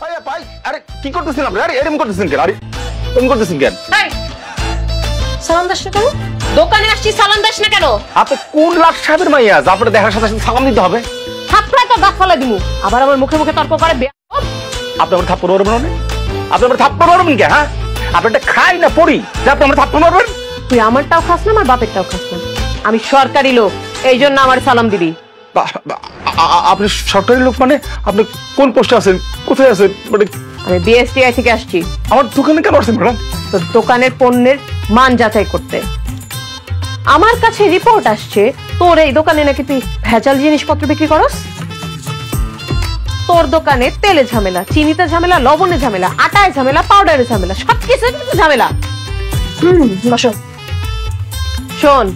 ভাই আরে কি করতেছেন আপনি? আরে এরকম করতেছেন কেন? আরে এরকম করতেছেন কেন? সালাম দাস না কেন? দোকানে আসছি, সালাম দাস না কেন? আপনি কোন লাট সাহেবের মাইয়া যা আপনার দেখার সাথে সাথে সালাম দিতে হবে? থাপড়ায় তো গাছ ফালা দিমু, আবার আমার মুখে মুখে তর্ক করে। আপনি আমার থাপ্পড় মারবেন না? আপনি আমার থাপ্পড় মারবেন কে? হ্যাঁ, আপনি একটা খাই না পড়ি যে আপনি আমার থাপ্পড় মারবেন? তুই আমারটাও খাস না, আমার বাপেরটাও খাস না। আমি সরকারি লোক, এই জন্য আমার সালাম দিবি। আপনি সরকারি লোক মানে? আপনি কোন পোস্টে আছেন? কোথায় আছেন? মানে আমি বিএসটিআই থেকে আসছি। আমার দোকানে কেন আসছেন ম্যাডাম? তোর দোকানের পণ্যের মান যাচাই করতে। আমার কাছে রিপোর্ট আসছে তোর এই দোকানে নাকি তুই ভেজাল জিনিসপত্র বিক্রি করস। তোর দোকানে তেলে ঝামেলা, চিনিতে ঝামেলা, লবণে ঝামেলা, আটায় ঝামেলা, পাউডারে ঝামেলা, সবকিছু ঝামেলা। বসো। শোন,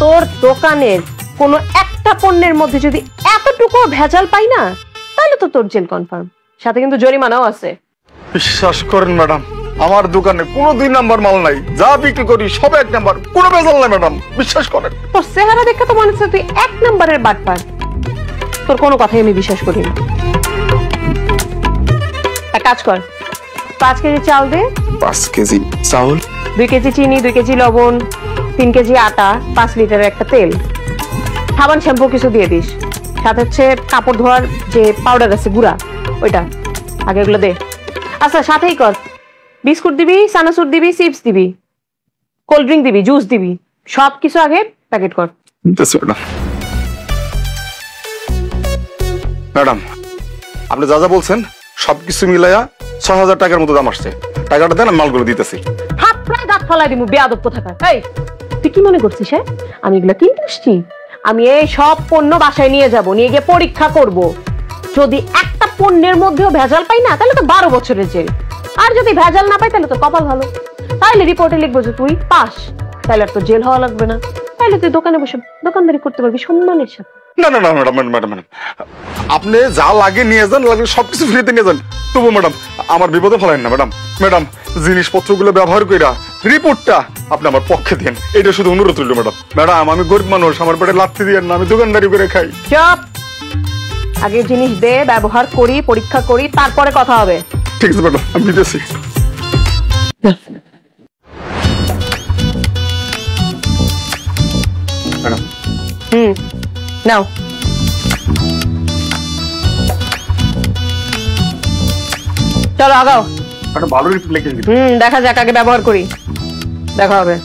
তোর দোকানের কোনো একটা পণ্যের মধ্যে যদি এতটুকু ভেজাল পাই না, তাহলে তো তোর জেল কনফার্ম, সাথে কিন্তু জরিমানাও আছে। বিশ্বাস করেন ম্যাডাম, আমার দোকানে কোনো 2 নাম্বার মাল নাই, যা বিক্রি করি সব 1 নাম্বার, কোনো ভেজাল নাই ম্যাডাম, বিশ্বাস করেন। তোর চেহারা দেখে তো মনে হচ্ছে তুই 1 নাম্বারের বাটপার। তোর কোনো কথাই আমি বিশ্বাস করি না। এক কাজ কর, 5 কেজি চাল দে। 5 কেজি চাউল, 2 কেজি চিনি, 2 কেজি লবণ, 3 কেজি আটা, 5 লিটারের একটা তেল, সাবান শ্যাম্পু কিছু দিয়ে দিস। সাথে হচ্ছে কাপড় ধোয়ার যে পাউডার আছে গুঁড়া, ওইটা আগে এগুলো দে। আচ্ছা, সাথেই কর বিস্কুট দিবি, চানাচুর দিবি, চিপস দিবি, কোল্ড ড্রিঙ্ক দিবি, জুস দিবি, সবকিছু আগে প্যাকেট কর। ম্যাডাম আপনি যা যা বলছেন সবকিছু মিলাইয়া 6000 টাকার মতো দাম আসছে। টাকাটা দেন, আমি মালগুলো দিতেছি। হাত প্রায় গাছ ফলাই দিমু, বেয়াদব কোথাকার। এই তুই কি মনে করছিস হ্যাঁ আমি এগুলা কিনতে আসছি? আমি এই সব পণ্য বাসায় নিয়ে যাব, নিয়ে গিয়ে পরীক্ষা করব। যদি একটা পণ্যের মধ্যেও ভেজাল পাই না, তাহলে তো 12 বছরের জেল। আর যদি ভেজাল না পাই, তাহলে তো কপাল ভালো। তাহলে রিপোর্টে লিখবো যে তুই পাস, তাহলে আর তো জেল হওয়া লাগবে না। তাহলে তুই দোকানে বসে দোকানদারি করতে পারবি সম্মানের সাথে। না না না ম্যাডাম, ম্যাডাম আপনি যা লাগে নিয়ে যান, লাগলে সবকিছু ফ্রিতে নিয়ে যান, তবু ম্যাডাম আমার বিপদে ফেলেন না। ম্যাডাম ম্যাডাম জিনিসপত্রগুলো ব্যবহার কইরা রিপোর্টটা আপনি আমার পক্ষে দেন, এটা শুধু অনুরোধ রইল ম্যাডাম। ম্যাডাম আমি গরিব মানুষ, আমার পেটে লাথি দিয়ে না, আমি দোকানদারি করে খাই। চুপ, আগে জিনিস দে, ব্যবহার করি, পরীক্ষা করি, তারপরে কথা হবে। ঠিক আছে ম্যাডাম, আমি দিতেছি। ম্যাডাম নাও। চলো আগাও। একটা ভালো রিপোর্ট লিখে দিন। দেখা যাক, আগে ব্যবহার করি, দেখা হবে।